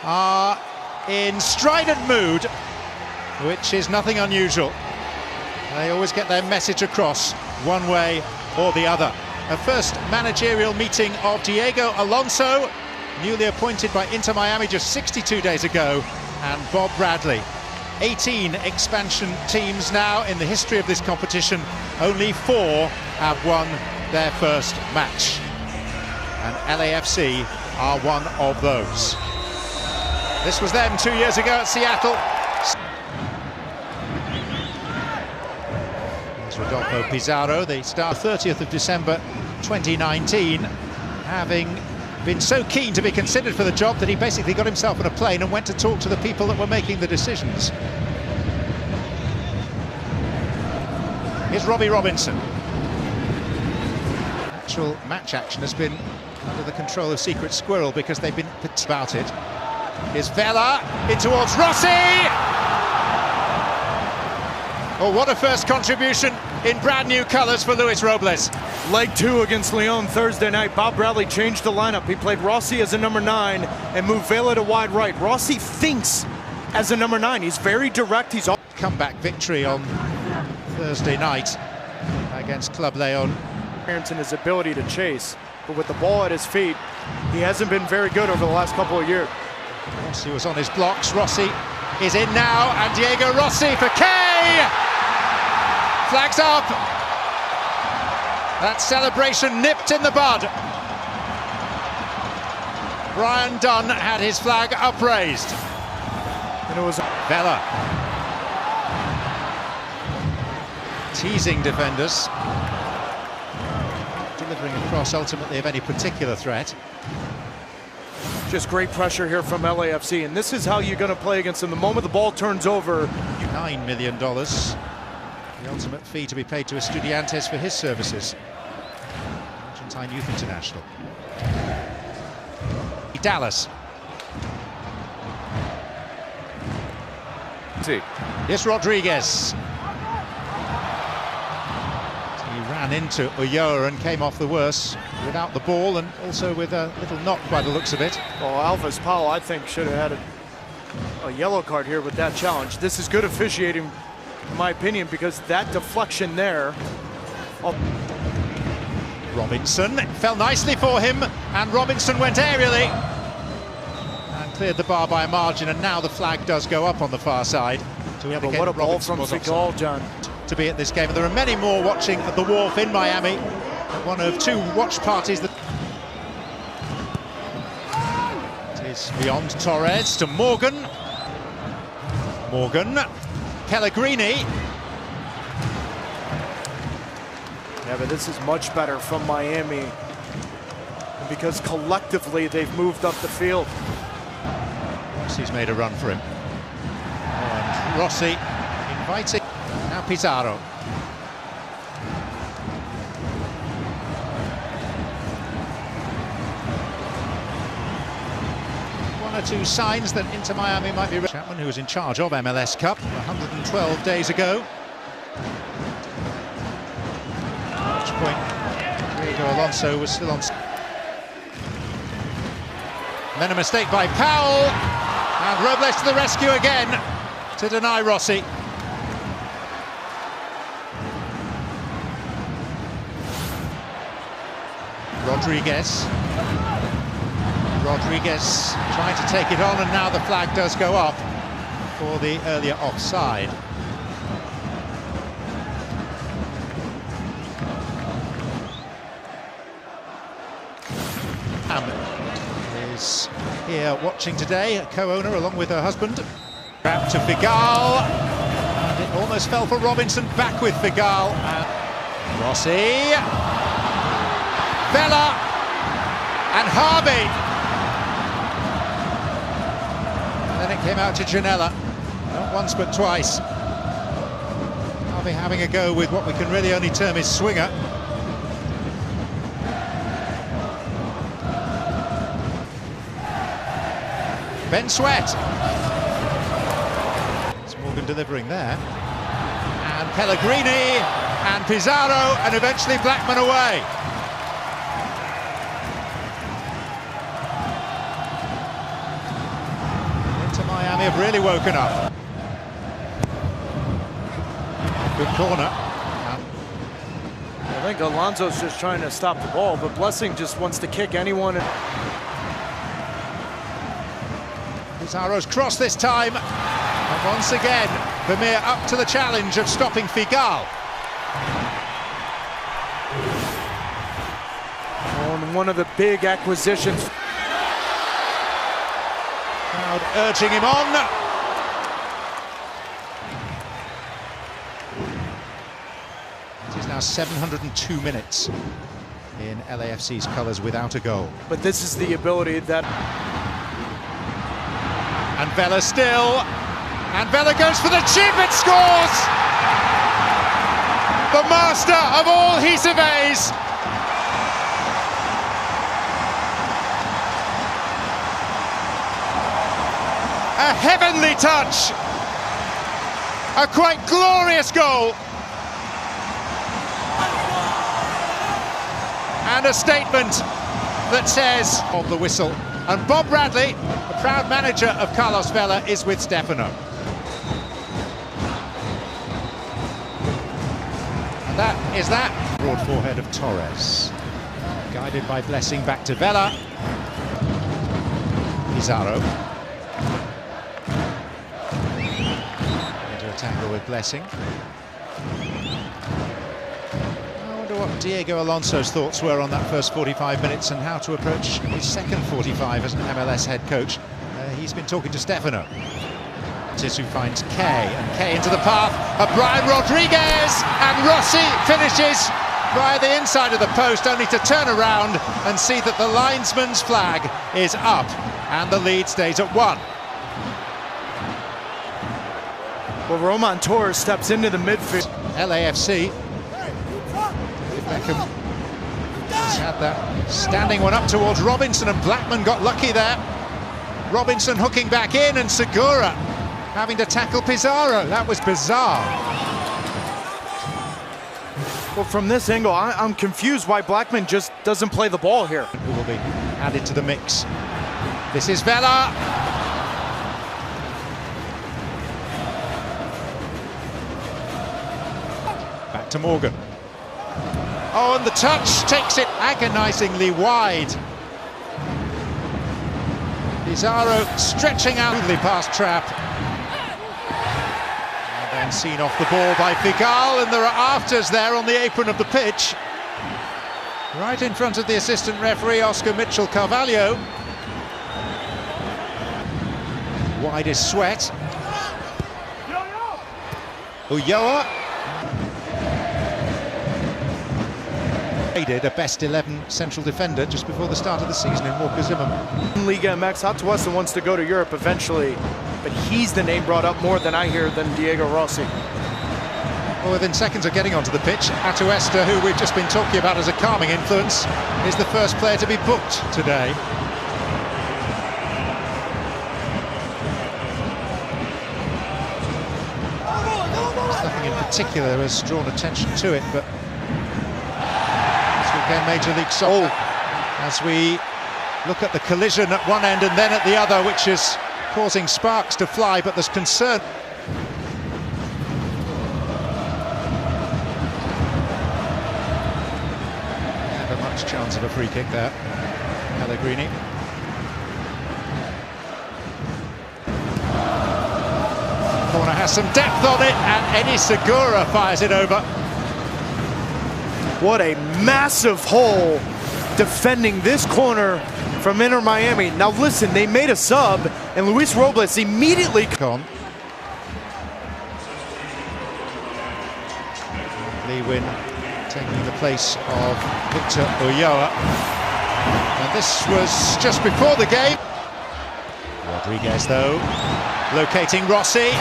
are in strident mood, which is nothing unusual. They always get their message across one way or the other. A first managerial meeting of Diego Alonso, newly appointed by Inter Miami just 62 days ago, and Bob Bradley. 18 expansion teams now in the history of this competition. Only 4 have won their first match, and LAFC are one of those. This was them 2 years ago at Seattle. There's Rodolfo Pizarro, the star. 30th of December 2019, having been so keen to be considered for the job that he basically got himself on a plane and went to talk to the people that were making the decisions. Here's Robbie Robinson. Actual match action has been under the control of Secret Squirrel because they've been about it. Here's Vela in towards Rossi! Oh, what a first contribution in brand new colours for Luis Robles. Leg 2 against Lyon Thursday night. Bob Bradley changed the lineup. He played Rossi as a number 9 and moved Vela to wide right. Rossi thinks as a number 9. He's very direct. He's comeback victory on Thursday night against Club Leon. And his ability to chase, but with the ball at his feet, he hasn't been very good over the last couple of years. Rossi was on his blocks. Rossi is in now, and Diego Rossi for Kay! Flags up. That celebration nipped in the bud. Brian Dunn had his flag upraised. And it was Vela. Teasing defenders. Delivering a cross ultimately of any particular threat. Just great pressure here from LAFC, and this is how you're going to play against them. The moment the ball turns over. $9 million. The ultimate fee to be paid to Estudiantes for his services. Argentine Youth International. Dallas. Yes, Rodriguez. He ran into Ulloa and came off the worst without the ball, and also with a little knock by the looks of it. Well, Alves Powell, I think, should have had a yellow card here with that challenge. This is good officiating, in my opinion, because that deflection there. Robinson, it fell nicely for him, and Robinson went aerially and cleared the bar by a margin, and now the flag does go up on the far side. Yeah, but what a ball from Figal, John. To be at this game, and there are many more watching at the Wharf in Miami. One of 2 watch parties that it is beyond Torres to Morgan. Pellegrini. Yeah, but this is much better from Miami, because collectively they've moved up the field. Rossi's made a run for him. And Rossi inviting. Now Pizarro. One or 2 signs that Inter Miami might be. Chapman, who was in charge of MLS Cup 112 days ago. At which point Diego Alonso was still on. And then a mistake by Powell, and Robles to the rescue again to deny Rossi. Rodriguez trying to take it on, and now the flag does go up for the earlier offside. Is here watching today, a co-owner along with her husband. Wrapped to Figal, and it almost fell for Robinson, back with Figal. Rossi. Vela and Harvey, and then it came out to Janela, not once but twice. Harvey having a go with what we can really only term his swinger. Ben Sweat. It's Morgan delivering there, and Pellegrini and Pizarro, and eventually Blackman away. Miami have really woken up. Good corner. I think Alonso's just trying to stop the ball, but Blessing just wants to kick anyone. Pizarro's cross this time. And once again, Vermeer up to the challenge of stopping Figal. On one of the big acquisitions. Crowd urging him on. It is now 702 minutes in LAFC's colours without a goal. But this is the ability that... And Vela still. And Vela goes for the chip, it scores! The master of all he surveys. A heavenly touch. A quite glorious goal. And a statement that says of the whistle. And Bob Bradley, the proud manager of Carlos Vela, is with Stefano. And that is that. Broad forehead of Torres. Guided by Blessing back to Vela. Pizarro. Into a tackle with Blessing. I wonder what Diego Alonso's thoughts were on that first 45 minutes and how to approach his second 45 as an MLS head coach. He's been talking to Stefano. Tissu finds Kay, and Kay into the path of Brian Rodriguez, and Rossi finishes via the inside of the post, only to turn around and see that the linesman's flag is up and the lead stays at 1. Well, Roman Torres steps into the midfield. LAFC. Beckham has had that standing one up towards Robinson, and Blackman got lucky there. Robinson hooking back in, and Segura having to tackle Pizarro. That was bizarre. Well, from this angle, I'm confused why Blackman just doesn't play the ball here. Who will be added to the mix. This is Vela. Back to Morgan. Oh, and the touch takes it agonisingly wide. Pizarro stretching out past Trapp. And then seen off the ball by Figal, and there are afters there on the apron of the pitch. Right in front of the assistant referee, Oscar Mitchell Carvalho. Wide is Sweat. Ulloa. A best 11 central defender just before the start of the season in Walker Zimmerman. Liga MX, Atuesta wants to go to Europe eventually, but he's the name brought up more than I hear than Diego Rossi. Well, within seconds of getting onto the pitch, Atuesta, who we've just been talking about as a calming influence, is the first player to be booked today. There's nothing in particular has drawn attention to it, but Major League Soccer, as we look at the collision at one end and then at the other, which is causing sparks to fly, but there's concern. Never much chance of a free kick there. Pellegrini. Corner has some depth on it, and Eddie Segura fires it over. What a massive hole defending this corner from Inter Miami. Now listen, they made a sub, and Luis Robles immediately... Lewin taking the place of Victor Ulloa. And this was just before the game. Rodriguez, though, locating Rossi.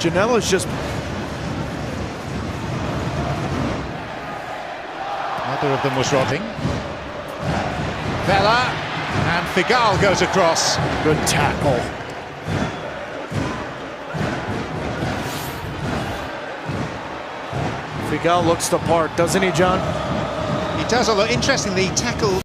Janela's just... Another of them was rotting. Vela, and Figal goes across. Good tackle. Figal looks the part, doesn't he, John? He does, although interestingly, he tackled